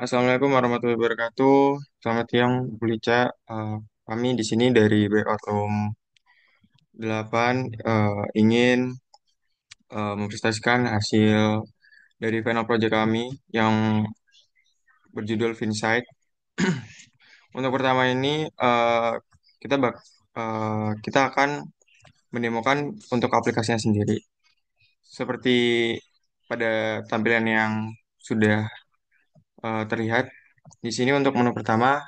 Assalamualaikum warahmatullahi wabarakatuh. Selamat siang, Bu Lica. Kami di sini dari Breakout Room 8 ingin mempresentasikan hasil dari final project kami yang berjudul Finsight. Untuk pertama ini kita akan mendemokan untuk aplikasinya sendiri. Seperti pada tampilan yang sudah terlihat di sini untuk menu pertama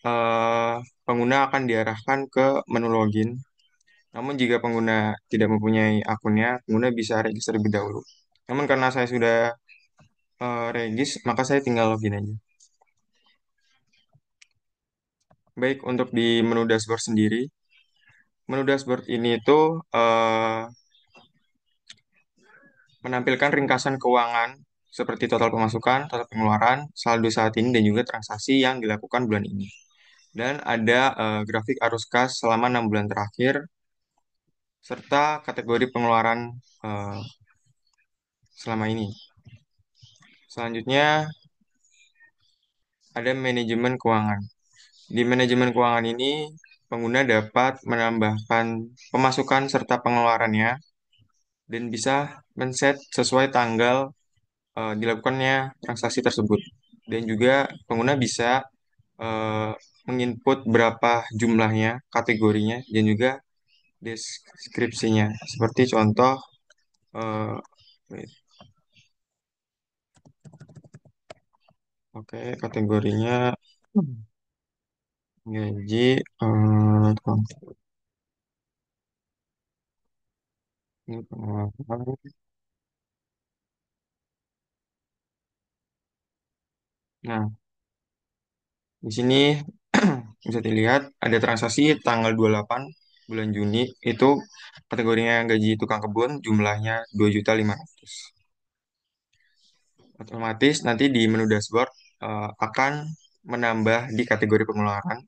eh, pengguna akan diarahkan ke menu login. Namun jika pengguna tidak mempunyai akunnya, pengguna bisa register terlebih dahulu. Namun karena saya sudah maka saya tinggal login aja. Baik, untuk di menu dashboard sendiri, menu dashboard ini itu eh, menampilkan ringkasan keuangan seperti total pemasukan, total pengeluaran, saldo saat ini, dan juga transaksi yang dilakukan bulan ini. Dan ada grafik arus kas selama 6 bulan terakhir, serta kategori pengeluaran eh, selama ini. Selanjutnya, ada manajemen keuangan. Di manajemen keuangan ini, pengguna dapat menambahkan pemasukan serta pengeluarannya dan bisa men-set sesuai tanggal dilakukannya transaksi tersebut. Dan juga pengguna bisa eh, menginput berapa jumlahnya, kategorinya, dan juga deskripsinya. Seperti contoh, eh, oke, kategorinya gaji, ini pengeluaran. Nah, di sini bisa dilihat ada transaksi tanggal 28 bulan Juni itu kategorinya gaji tukang kebun jumlahnya 2.500.000. Otomatis nanti di menu dashboard akan menambah di kategori pengeluaran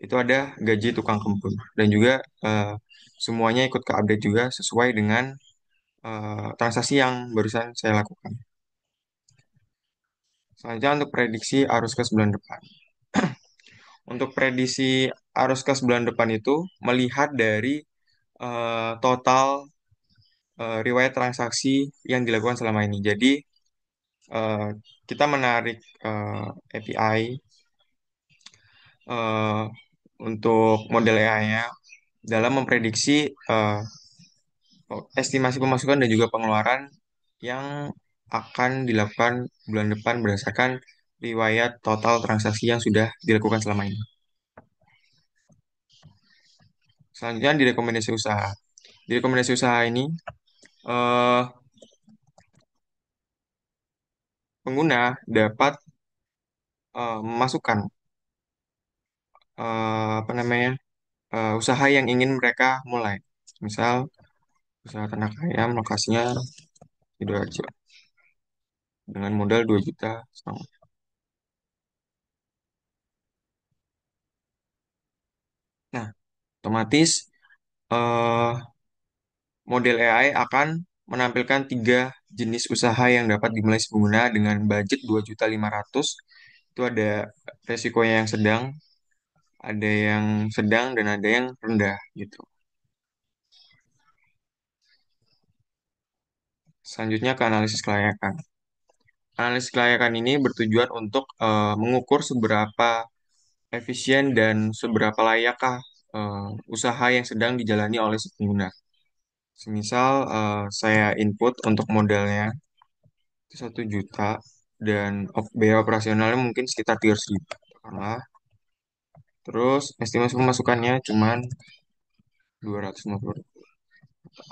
itu ada gaji tukang kebun dan juga eh, semuanya ikut ke update juga sesuai dengan transaksi yang barusan saya lakukan. Selanjutnya untuk prediksi arus kas bulan depan. Untuk prediksi arus kas bulan depan itu melihat dari total riwayat transaksi yang dilakukan selama ini. Jadi eh, kita menarik API eh, untuk model AI-nya dalam memprediksi estimasi pemasukan dan juga pengeluaran yang akan dilakukan bulan depan berdasarkan riwayat total transaksi yang sudah dilakukan selama ini. Selanjutnya di rekomendasi usaha. Di rekomendasi usaha ini eh, pengguna dapat memasukkan apa namanya usaha yang ingin mereka mulai. Misal usaha ternak ayam lokasinya Sidoarjo dengan modal 2 juta setengah. Nah, otomatis eh, model AI akan menampilkan tiga jenis usaha yang dapat dimulai si pengguna dengan budget 2.500.000. Itu ada resikonya yang sedang, ada yang sedang, dan ada yang rendah gitu. Selanjutnya ke analisis kelayakan. Analisis kelayakan ini bertujuan untuk mengukur seberapa efisien dan seberapa layakkah usaha yang sedang dijalani oleh si pengguna. Semisal saya input untuk modalnya itu 1 juta dan biaya operasionalnya mungkin sekitar 300.000. Karena terus estimasi pemasukannya cuman 250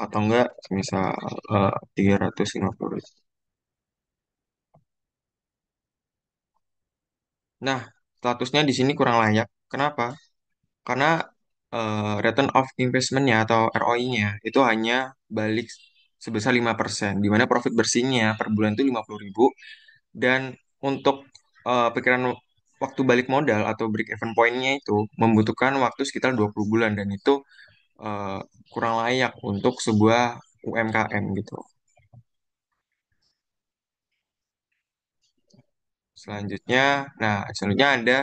atau enggak misal 350. Nah, statusnya di sini kurang layak. Kenapa? Karena return of investment-nya atau ROI-nya itu hanya balik sebesar 5%, di mana profit bersihnya per bulan itu 50.000 dan untuk pikiran waktu balik modal atau break even point-nya itu membutuhkan waktu sekitar 20 bulan dan itu eh, kurang layak untuk sebuah UMKM gitu. Selanjutnya ada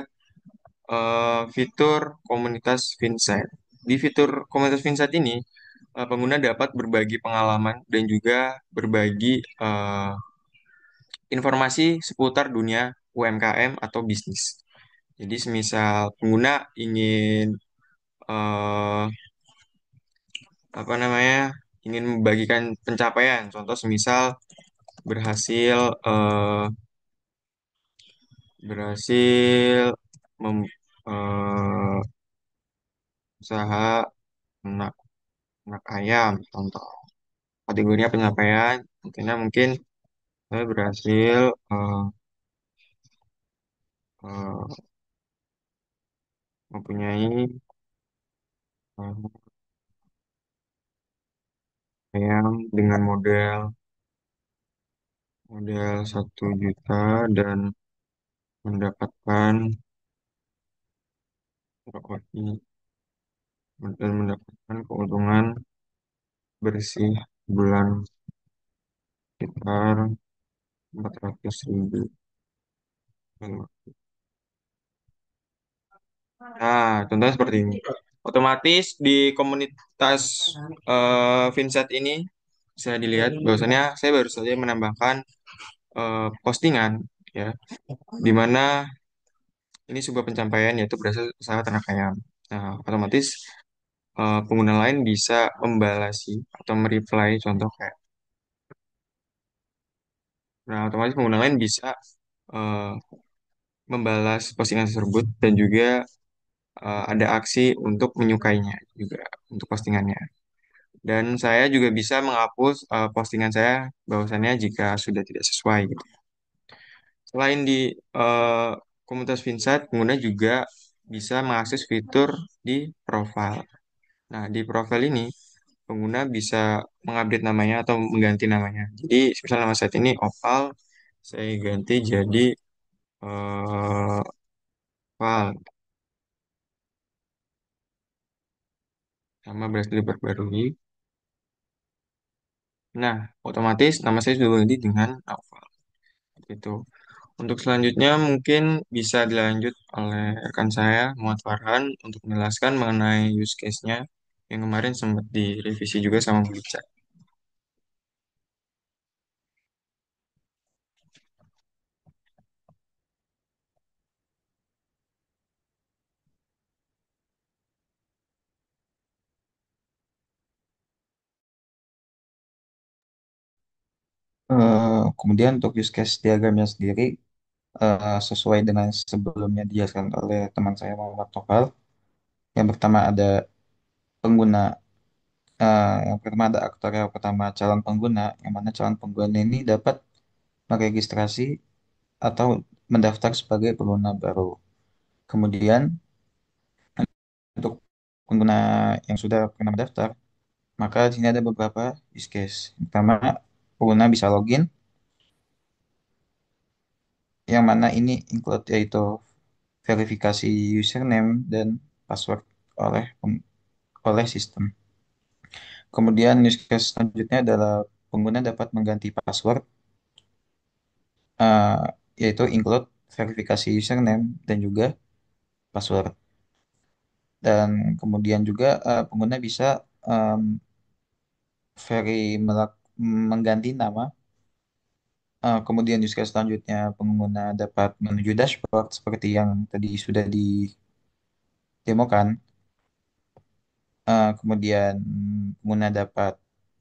fitur komunitas Vincent. Di fitur komunitas Vincent ini, pengguna dapat berbagi pengalaman dan juga berbagi informasi seputar dunia UMKM atau bisnis. Jadi, semisal pengguna ingin eh, apa namanya, ingin membagikan pencapaian, contoh semisal berhasil eh, berhasil mem, eh, usaha ternak ternak ayam, contoh kategorinya pencapaian, mungkin saya berhasil eh, mempunyai ayam dengan modal modal 1 juta dan mendapatkan berapa ini dan mendapatkan keuntungan bersih bulan sekitar 400.000. Nah, contohnya seperti ini. Otomatis di komunitas Vincent ini bisa dilihat bahwasannya saya baru saja menambahkan postingan, ya, di mana ini sebuah pencapaian yaitu berhasil usaha ternak ayam. Nah, otomatis pengguna lain bisa membalasi atau mereply contoh kayak, nah, otomatis pengguna lain bisa eh, membalas postingan tersebut dan juga ada aksi untuk menyukainya juga untuk postingannya. Dan saya juga bisa menghapus postingan saya bahwasannya jika sudah tidak sesuai gitu. Selain di eh, komunitas Vinsat, pengguna juga bisa mengakses fitur di profile. Nah, di profile ini pengguna bisa mengupdate namanya atau mengganti namanya. Jadi, misalnya nama saya ini Opal, saya ganti jadi Opal. Nama berhasil diperbarui. Nah, otomatis nama saya sudah berganti dengan Opal. Itu. Untuk selanjutnya mungkin bisa dilanjut oleh rekan saya, Muhammad Farhan, untuk menjelaskan mengenai use case-nya yang kemarin sempat direvisi juga sama Bu Ica. Kemudian untuk use case diagramnya sendiri sesuai dengan sebelumnya dijelaskan oleh teman saya Muhammad Topal. Yang pertama ada pengguna, yang pertama ada aktor yang pertama calon pengguna, yang mana calon pengguna ini dapat meregistrasi atau mendaftar sebagai pengguna baru. Kemudian untuk pengguna yang sudah pernah mendaftar, maka di sini ada beberapa use case. Yang pertama, pengguna bisa login, yang mana ini include yaitu verifikasi username dan password oleh oleh sistem. Kemudian use case selanjutnya adalah pengguna dapat mengganti password, eh, yaitu include verifikasi username dan juga password. Dan kemudian juga pengguna bisa em, mengganti nama. Kemudian use case selanjutnya pengguna dapat menuju dashboard seperti yang tadi sudah didemokan. Kemudian pengguna dapat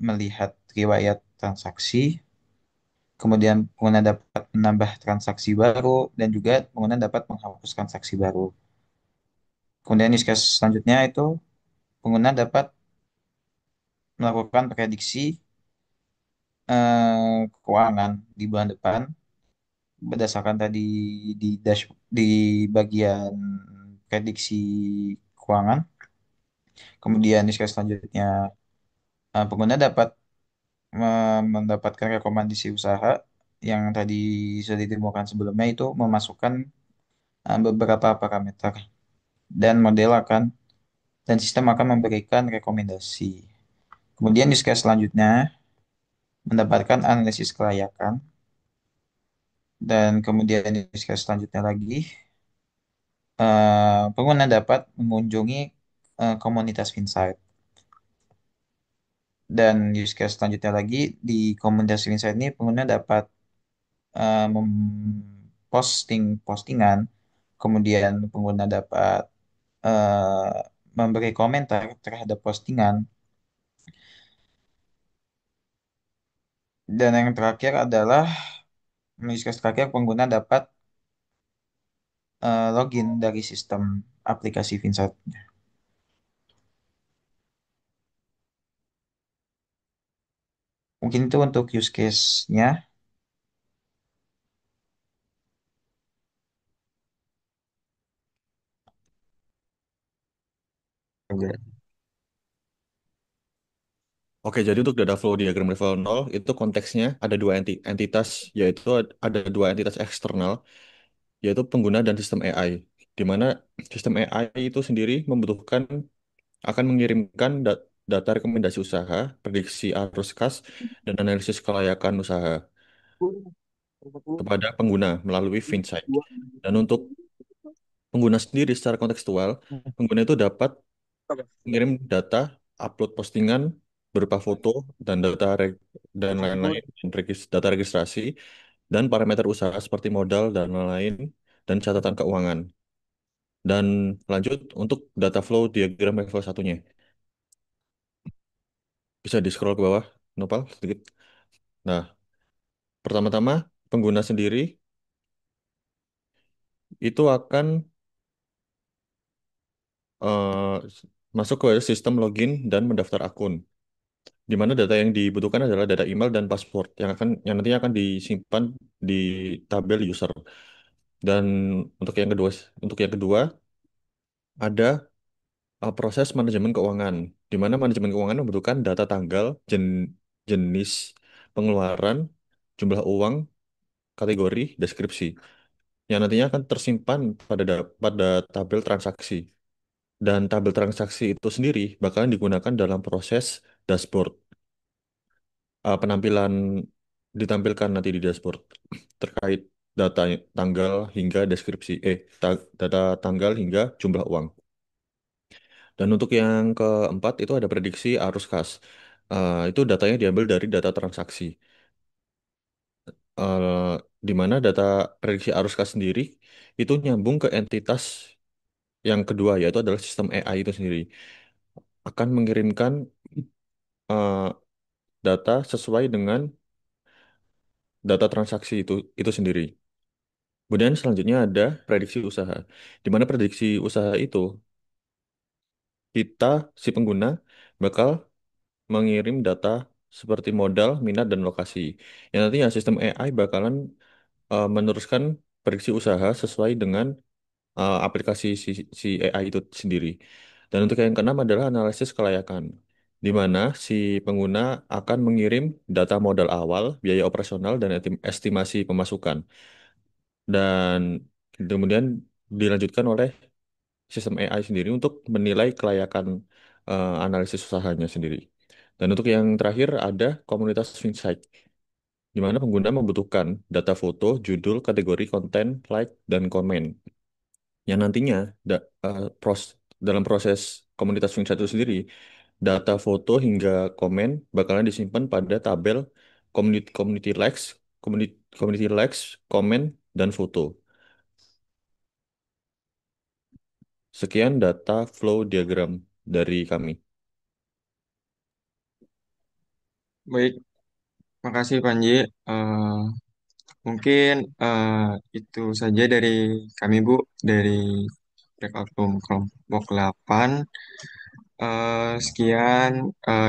melihat riwayat transaksi. Kemudian pengguna dapat menambah transaksi baru dan juga pengguna dapat menghapus transaksi baru. Kemudian use case selanjutnya itu pengguna dapat melakukan prediksi keuangan di bulan depan berdasarkan tadi di bagian prediksi keuangan. Kemudian use case selanjutnya pengguna dapat mendapatkan rekomendasi usaha yang tadi sudah ditemukan sebelumnya itu memasukkan beberapa parameter dan model akan dan sistem akan memberikan rekomendasi. Kemudian use case selanjutnya mendapatkan analisis kelayakan Dan kemudian use case selanjutnya lagi, pengguna dapat mengunjungi komunitas Insight. Dan use case selanjutnya lagi, di komunitas Insight ini pengguna dapat memposting postingan, kemudian pengguna dapat memberi komentar terhadap postingan, dan yang terakhir adalah use case terakhir pengguna dapat login dari sistem aplikasi Vinsat. Mungkin itu untuk use case-nya. Oke, jadi untuk data flow diagram level 0 itu konteksnya ada dua entitas, yaitu ada dua entitas eksternal, yaitu pengguna dan sistem AI. Di mana sistem AI itu sendiri membutuhkan akan mengirimkan data rekomendasi usaha, prediksi arus kas, dan analisis kelayakan usaha kepada pengguna melalui Finsight. Dan untuk pengguna sendiri secara kontekstual, pengguna itu dapat mengirim data, upload postingan berupa foto dan dan lain-lain, dan data registrasi, dan parameter usaha seperti modal dan lain-lain, dan catatan keuangan. Dan lanjut untuk data flow diagram level satunya. Bisa di-scroll ke bawah, Nopal, sedikit. Nah, pertama-tama pengguna sendiri itu akan masuk ke sistem login dan mendaftar akun, di mana data yang dibutuhkan adalah data email dan password yang nantinya akan disimpan di tabel user. Dan untuk yang kedua ada proses manajemen keuangan, di mana manajemen keuangan membutuhkan data tanggal, jenis pengeluaran, jumlah uang, kategori, deskripsi, yang nantinya akan tersimpan pada tabel transaksi. Dan tabel transaksi itu sendiri bakalan digunakan dalam proses dashboard. Penampilan ditampilkan nanti di dashboard terkait data tanggal hingga deskripsi, data tanggal hingga jumlah uang. Dan untuk yang keempat itu ada prediksi arus kas. Itu datanya diambil dari data transaksi. Eh, di mana data prediksi arus kas sendiri itu nyambung ke entitas yang kedua, yaitu adalah sistem AI itu sendiri. Akan mengirimkan eh, data sesuai dengan data transaksi itu sendiri. Kemudian selanjutnya ada prediksi usaha. Di mana prediksi usaha itu kita si pengguna bakal mengirim data seperti modal, minat, dan lokasi. Yang nantinya sistem AI bakalan meneruskan prediksi usaha sesuai dengan aplikasi si AI itu sendiri. Dan untuk yang keenam adalah analisis kelayakan, di mana si pengguna akan mengirim data modal awal, biaya operasional, dan estimasi pemasukan. Dan kemudian dilanjutkan oleh sistem AI sendiri untuk menilai kelayakan analisis usahanya sendiri. Dan untuk yang terakhir ada komunitas Finsight, di mana pengguna membutuhkan data foto, judul, kategori, konten, like, dan komen. Yang nantinya dalam proses komunitas Finsight itu sendiri, data foto hingga komen bakalan disimpan pada tabel community likes, community likes, komen, dan foto. Sekian data flow diagram dari kami. Baik, makasih Panji. Eh, Mungkin itu saja dari kami, Bu, dari breakout room kelompok 8. Sekian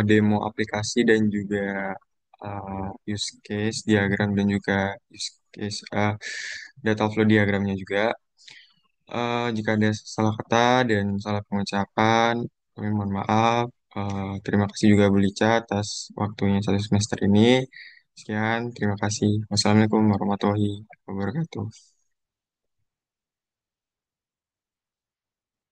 demo aplikasi dan juga use case diagram dan juga use case data flow diagramnya juga. Jika ada salah kata dan salah pengucapan, kami mohon maaf. Terima kasih juga Bu Lica atas waktunya satu semester ini. Sekian, terima kasih. Wassalamualaikum warahmatullahi wabarakatuh.